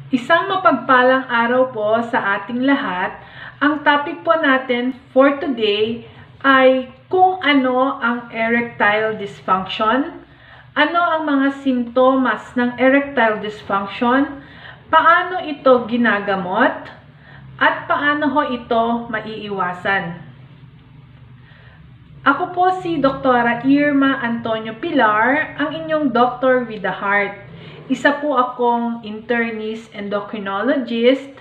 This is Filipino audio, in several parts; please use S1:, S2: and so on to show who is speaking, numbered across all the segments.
S1: Isang mapagpalang araw po sa ating lahat. Ang topic po natin for today ay kung ano ang erectile dysfunction, ano ang mga simptomas ng erectile dysfunction, paano ito ginagamot, at paano ho ito maiiwasan. Ako po si Dr. Irma Antonio Pilar, ang inyong Doctor with the Heart. Isa po akong internist endocrinologist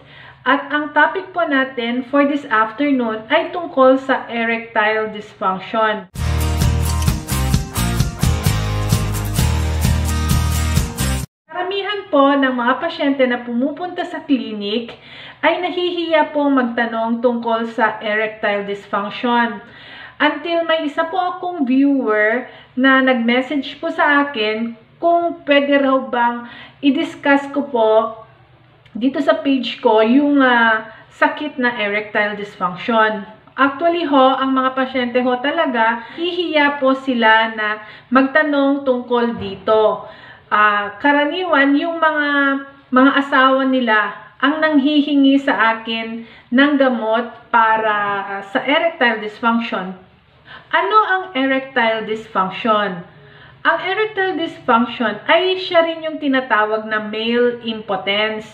S1: at ang topic po natin for this afternoon ay tungkol sa erectile dysfunction. Karamihan po ng mga pasyente na pumupunta sa clinic ay nahihiya pong magtanong tungkol sa erectile dysfunction. Until may isa po akong viewer na nag-message po sa akin kung pwede raw bang i-discuss ko po dito sa page ko yung sakit na erectile dysfunction. Actually ho, ang mga pasyente ho talaga, hihiya po sila na magtanong tungkol dito. Karaniwan, yung mga asawa nila ang nanghihingi sa akin ng gamot para sa erectile dysfunction. Ano ang erectile dysfunction? Ang erectile dysfunction ay siya rin yung tinatawag na male impotence.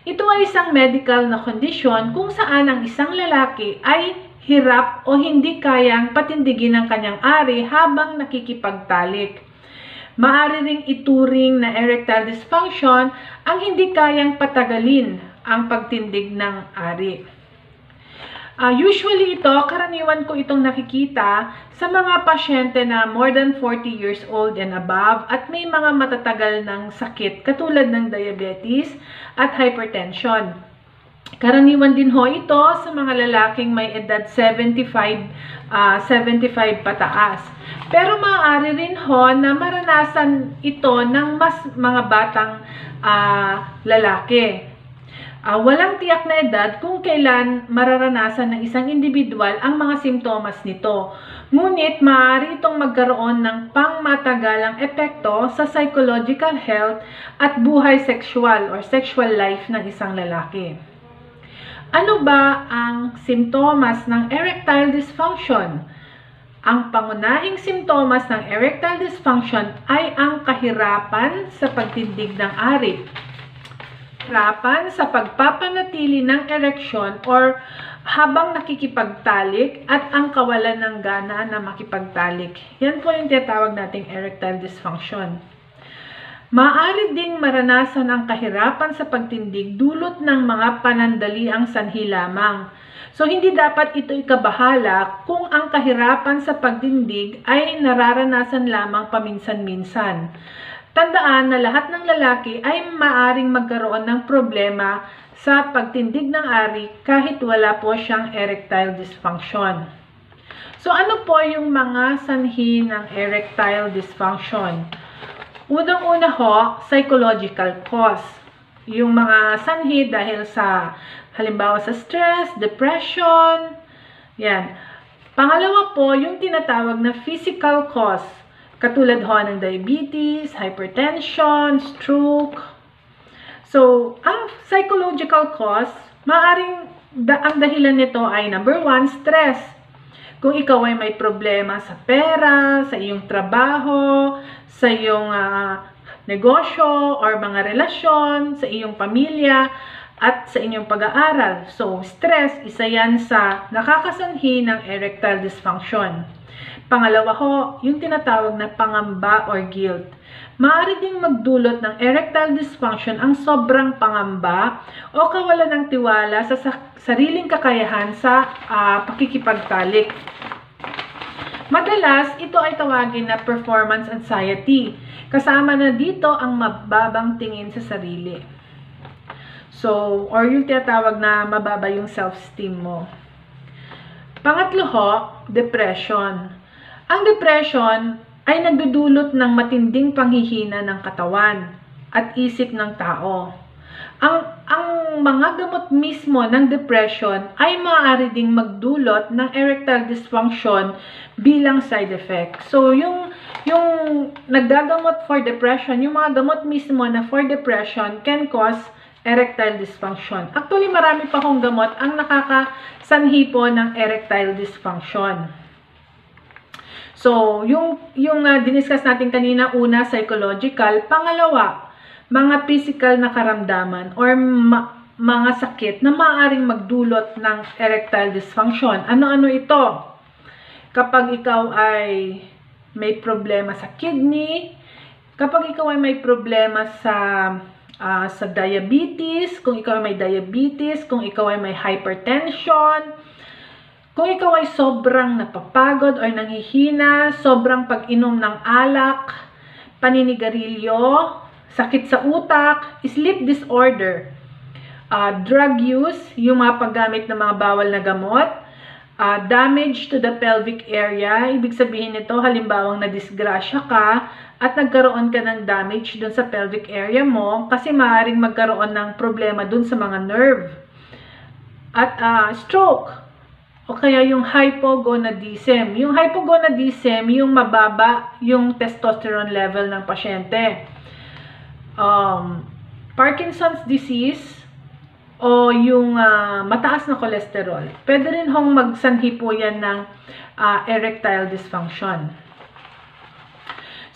S1: Ito ay isang medical na kondisyon kung saan ang isang lalaki ay hirap o hindi kayang patindigin ang kanyang ari habang nakikipagtalik. Maaari ring ituring na erectile dysfunction ang hindi kayang patagalin ang pagtindig ng ari. Usually ito, karaniwan ko itong nakikita sa mga pasyente na more than 40 years old and above at may mga matatagal ng sakit katulad ng diabetes at hypertension. Karaniwan din ho ito sa mga lalaking may edad 75 pataas. Pero maaari rin ho na maranasan ito ng mas mga batang lalaki. Walang tiyak na edad kung kailan mararanasan ng isang individual ang mga simptomas nito. Ngunit maaari itong magkaroon ng pangmatagalang epekto sa psychological health at buhay sexual or sexual life ng isang lalaki. Ano ba ang simptomas ng erectile dysfunction? Ang pangunahing simptomas ng erectile dysfunction ay ang kahirapan sa pagtindig ng ari, kahirapan sa pagpapanatili ng ereksyon or habang nakikipagtalik at ang kawalan ng gana na makipagtalik. Yan po yung tinatawag nating erectile dysfunction. Maaari ding maranasan ang kahirapan sa pagtindig dulot ng mga panandaliang sanhi lamang. So, hindi dapat ito ikabahala kung ang kahirapan sa pagtindig ay nararanasan lamang paminsan-minsan. Tandaan na lahat ng lalaki ay maaring magkaroon ng problema sa pagtindig ng ari kahit wala po siyang erectile dysfunction. So, ano po yung mga sanhi ng erectile dysfunction? Unang-una ho, psychological cause. Yung mga sanhi dahil sa, halimbawa sa stress, depression, yan. Pangalawa po, yung tinatawag na physical cause. Katulad ho ng diabetes, hypertension, stroke. So, ang psychological cause, maaring ang dahilan nito ay number 1, stress. Kung ikaw ay may problema sa pera, sa iyong trabaho, sa iyong negosyo or mga relasyon, sa iyong pamilya, at sa inyong pag-aaral. So, stress, isa yan sa nakakasanhi ng erectile dysfunction. Pangalawa ho, yung tinatawag na pangamba or guilt. Maaari ding magdulot ng erectile dysfunction ang sobrang pangamba o kawalan ng tiwala sa sariling kakayahan sa pakikipagtalik. Madalas, ito ay tawagin na performance anxiety. Kasama na dito ang mababang tingin sa sarili. So, or yung tinatawag na mababa yung self-esteem mo. Pangatlo ho, depression. Ang depression ay nagdudulot ng matinding panghihina ng katawan at isip ng tao. Ang mga gamot mismo ng depression ay maaari ding magdulot ng erectile dysfunction bilang side effect. So, yung naggagamot for depression, yung mga gamot mismo na for depression can cause erectile dysfunction. Actually, marami pa akong gamot ang nakakasanhi po ng erectile dysfunction. So, yung diniscuss natin kanina, una, psychological. Pangalawa, mga physical na karamdaman or mga sakit na maaaring magdulot ng erectile dysfunction. Ano-ano ito? Kapag ikaw ay may problema sa kidney, kapag ikaw ay may problema sa diabetes, kung ikaw ay may diabetes, kung ikaw ay may hypertension, kung ikaw ay sobrang napapagod or nanghihina, sobrang pag-inom ng alak, paninigarilyo, sakit sa utak, sleep disorder, drug use, yung mga paggamit ng mga bawal na gamot, damage to the pelvic area, ibig sabihin nito, halimbawang na-disgrasya ka at nagkaroon ka ng damage dun sa pelvic area mo kasi maaaring magkaroon ng problema dun sa mga nerve. At stroke, o kaya yung hypogonadism. Yung hypogonadism, yung mababa yung testosterone level ng pasyente. Parkinson's disease o yung mataas na cholesterol. Pwede rin hong magsanhi po yan ng erectile dysfunction.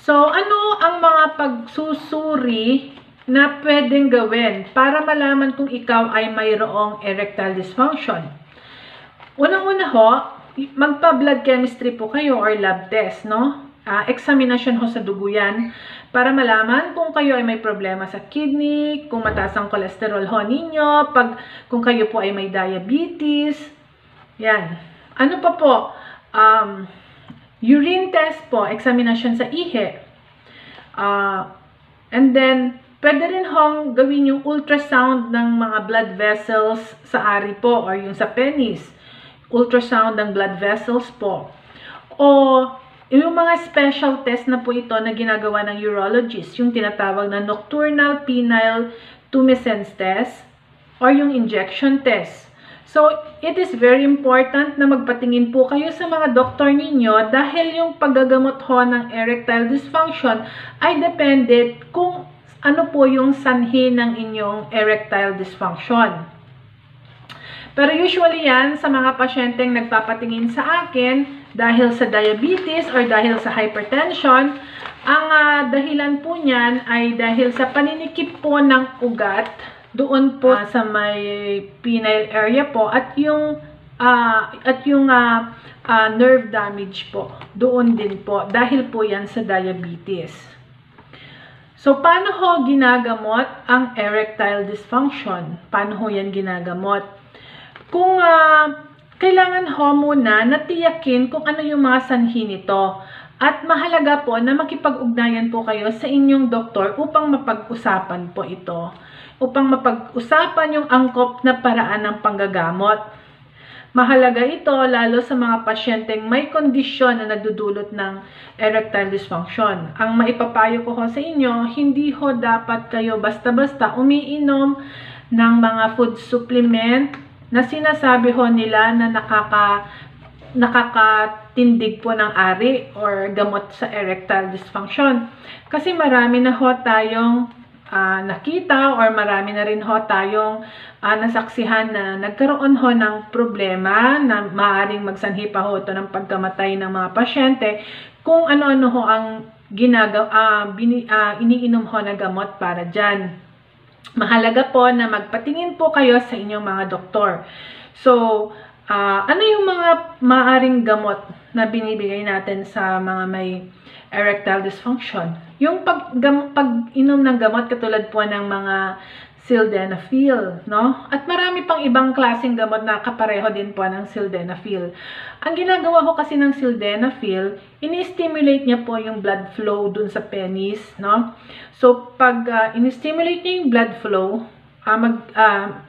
S1: So, ano ang mga pagsusuri na pwedeng gawin para malaman kung ikaw ay mayroong erectile dysfunction? Unang-una ho, magpa-blood chemistry po kayo or lab test, no? Examination ho sa dugo yan para malaman kung kayo ay may problema sa kidney, kung mataas ang cholesterol ho ninyo, kung kayo po ay may diabetes. Yan. Ano pa po? Urine test po, examination sa ihi. And then, pwede rin hong gawin yung ultrasound ng mga blood vessels sa ari po or yung sa penis. Ultrasound ng blood vessels po. O yung mga special test na po ito na ginagawa ng urologist, yung tinatawag na nocturnal penile tumescence test or yung injection test. So, it is very important na magpatingin po kayo sa mga doktor ninyo dahil yung paggagamot ho ng erectile dysfunction ay depende kung ano po yung sanhi ng inyong erectile dysfunction. Pero usually yan sa mga pasyenteng nagpapatingin sa akin dahil sa diabetes or dahil sa hypertension, ang dahilan po niyan ay dahil sa paninikip po ng ugat doon po sa may penile area po at yung nerve damage po doon din po dahil po yan sa diabetes. So, paano ho ginagamot ang erectile dysfunction? Paano ho yan ginagamot? Kung kailangan ho muna natiyakin kung ano yung mga sanhi nito. At mahalaga po na makipag-ugnayan po kayo sa inyong doktor upang mapag-usapan po ito. Upang mapag-usapan yung angkop na paraan ng panggagamot. Mahalaga ito lalo sa mga pasyenteng may kondisyon na nagdudulot ng erectile dysfunction. Ang maipapayo ko ho sa inyo, hindi ho dapat kayo basta-basta umiinom ng mga food supplement na sinasabi ho nila na nakakatindig po ng ari or gamot sa erectile dysfunction. Kasi marami na ho tayong nakita or marami na rin ho tayong nasaksihan na nagkaroon ho ng problema na maaaring magsanhi pa ho ito ng pagkamatay ng mga pasyente kung ano-ano ho ang iniinom ho na gamot para dyan. Mahalaga po na magpatingin po kayo sa inyong mga doktor. So, ano yung mga maaaring gamot na binibigay natin sa mga may erectile dysfunction? Yung pag-inom ng gamot katulad po ng mga sildenafil, no? At marami pang ibang klaseng gamot na kapareho din po ng sildenafil. Ang ginagawa ko kasi ng sildenafil, ini-stimulate niya po yung blood flow dun sa penis, no? So, pag ini-stimulate niya yung blood flow,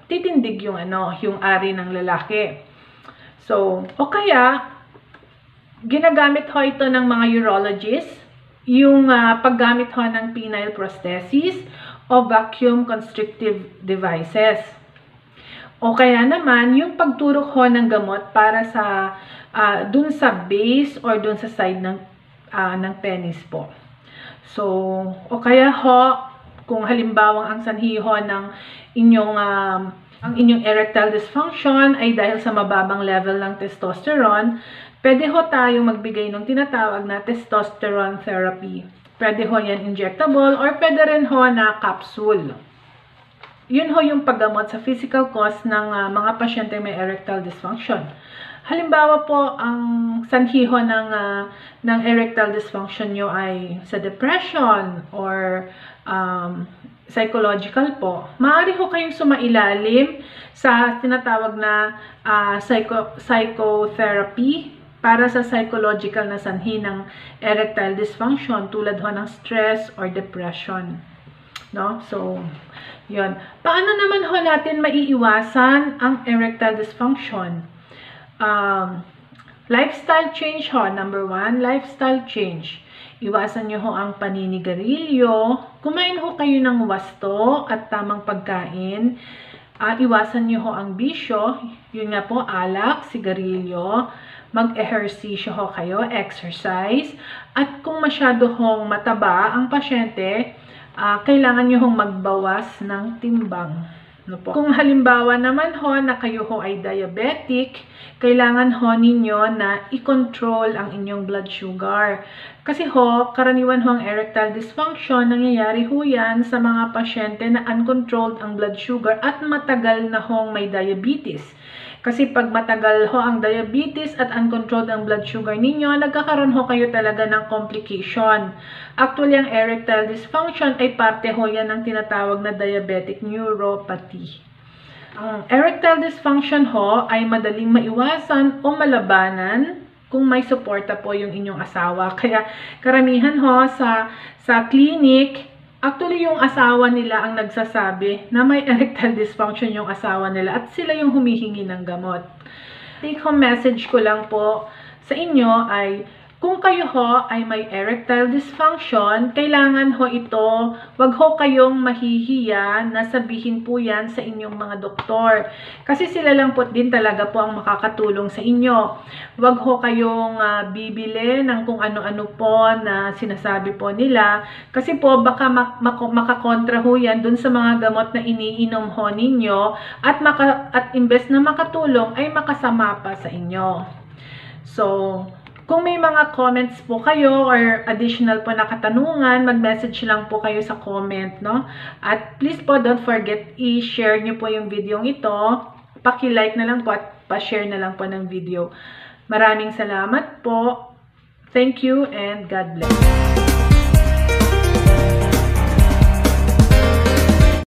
S1: titindig yung ari ng lalaki. So, o kaya, ginagamit ho ito ng mga urologists, yung paggamit ho ng penile prosthesis, o vacuum constrictive devices. O kaya naman, yung pagturok ho ng gamot para sa dun sa base or dun sa side ng penis po. So, o kaya ho, Kung halimbawa ang sanhiho ng inyong erectile dysfunction ay dahil sa mababang level ng testosterone, pwede ho tayong magbigay ng tinatawag na testosterone therapy. Pwede ho yan injectable or pwede rin ho na capsule. Yun ho yung paggamot sa physical cause ng mga pasyente may erectile dysfunction. Halimbawa po, ang sanhiho ng erectile dysfunction nyo ay sa depression or psychological po. Maaari ho kayong sumailalim sa tinatawag na psychotherapy para sa psychological na sanhi ng erectile dysfunction tulad ho ng stress or depression. No? So, yun. Paano naman ho natin maiiwasan ang erectile dysfunction? Lifestyle change ho. Number 1, lifestyle change. Iwasan nyo ho ang paninigarilyo. Kumain ho kayo ng wasto at tamang pagkain. Iwasan nyo ho ang bisyo. Yun nga po, alak, sigarilyo. Mag-ehersisyo ho kayo, exercise. At kung masyado hong mataba ang pasyente, kailangan nyo hong magbawas ng timbang. Kung halimbawa naman ho na kayo ho ay diabetic, kailangan ho ninyo na i-control ang inyong blood sugar. Kasi ho, karaniwan ho ang erectile dysfunction, nangyayari ho yan sa mga pasyente na uncontrolled ang blood sugar at matagal na hong may diabetes. Kasi pag matagal ho ang diabetes at uncontrolled ang blood sugar ninyo, nagkakaroon ho kayo talaga ng complication. Actually, ang erectile dysfunction ay parte ho yan ng tinatawag na diabetic neuropathy. Ang erectile dysfunction ho ay madaling maiwasan o malabanan kung may suporta po yung inyong asawa. Kaya karamihan ho sa clinic, actually, yung asawa nila ang nagsasabi na may erectile dysfunction yung asawa nila at sila yung humihingi ng gamot. Take home message ko lang po sa inyo ay kung kayo ho ay may erectile dysfunction, kailangan ho ito, wag ho kayong mahihiya na sabihin po yan sa inyong mga doktor. Kasi sila lang po din talaga po ang makakatulong sa inyo. Wag ho kayong bibili ng kung ano-ano po na sinasabi po nila. Kasi po baka makakontra ho yan dun sa mga gamot na iniinom ho ninyo at imbes na makatulong ay makasama pa sa inyo. So, kung may mga comments po kayo or additional po na katanungan, mag-message lang po kayo sa comment, no? At please po, don't forget, i-share nyo po yung video ito. Paki-like na lang po at pa-share na lang po ng video. Maraming salamat po. Thank you and God bless.